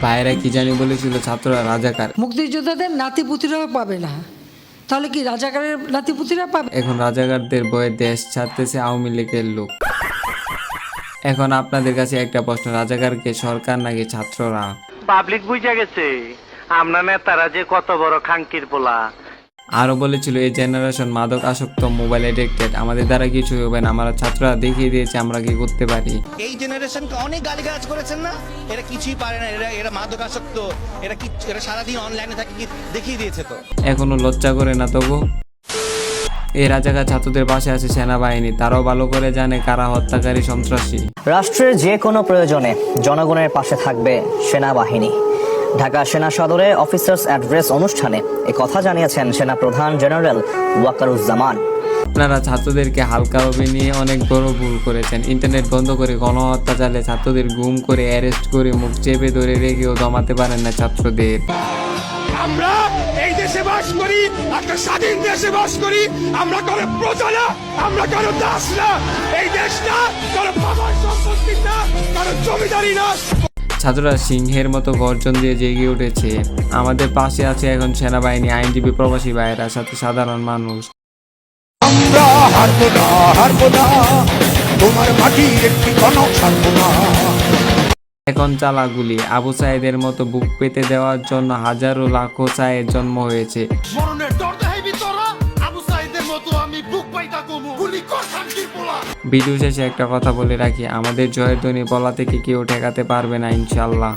ভাইয়েরা কি জানি বলেছিল ছাত্ররা রাজাকার, মুক্তিযোদ্ধাদের নাতিপুতিরাও পাবে না, তাহলে কি রাজাকারের নাতিপুতিরা পাবে? এখন রাজাকারদের ভয়ে দেশ ছাড়তেছে আওয়ামী লীগের লোক। এখন আপনাদের কাছে একটা প্রশ্ন, রাজাকারকে সরকার নাকি ছাত্ররা? পাবলিক বুঝা গেছে আমরা নেতারা যে কত বড় খাঙ্কির পোলা। আরো বলেছিল এই জেনারেশন মাদক আসক্ত, মোবাইল এডিক্টেড, আমাদের দ্বারা কিছু হবে না, আমরা ছাত্ররা দেখিয়ে দিয়েছে আমরা কি করতে পারি। এই জেনারেশনকে অনেক গালিগালাজ করেছেন না, এরা কিছুই পারে না, এরা মাদক আসক্ত, এরা সারাদিন অনলাইনে থাকে, কি দেখিয়ে দিয়েছে তো। এখনো লজ্জা করে না তবু? এই রাজাকার ছাত্রদের পাশে আছে সেনাবাহিনী, তারাও ভালো করে জানে কারা হত্যাকারী সন্ত্রাসী। রাষ্ট্রের যে কোনো প্রয়োজনে জনগণের পাশে থাকবে সেনাবাহিনী। ঢাকা সেনা সদরে অফিসার্স অ্যাড্রেস অনুষ্ঠানে এ কথা জানিয়েছেন সেনা প্রধান জেনারেল ওয়াকারুজ্জামান। আপনারা ছাত্রদেরকে হালকাভাবে নিয়ে অনেক বড় ভুল করেছেন। ইন্টারনেট বন্ধ করে গণহত্যা চালে ছাত্রদের গুম করে অ্যারেস্ট করে মুখ চেপে ধরে রেখেও দমাতে পারেন না ছাত্রদের। আমরা এই দেশে বাস করি, একটা স্বাধীন দেশে বাস করি, আমরা কারো প্রজা না, আমরা কারো দাস না, এই দেশ না কারো বাবার সম্পত্তি না, কারো জমিদারি না। ছাত্ররা সিংহের মতো গর্জন দিয়ে জেগে উঠেছে। আমাদের পাশে আছে এখন সেনাবাহিনী, আইনজীবী, প্রবাসী ভাইয়েরা, সাথে সাধারণ মানুষ। আমরা হারবো না, তোমার মাটির একটি কনক ছাড়বো না। এখন চালা গুলি, আবু সাইদের মতো বুক পেতে দেওয়ার জন্য হাজারো লাখো সায়ের জন্ম হয়েছে। মরণের ডর দেখাইবি তোরা, আবু সাইদের মতো আমি বুক পাইতা কমু, গুলি কর খানকির পোলা। ভিডিও শেষে একটা কথা বলে রাখি, আমাদের জয়ের ধ্বনি বলা থেকে কেউ ঠেকাতে পারবে না ইনশাল্লাহ।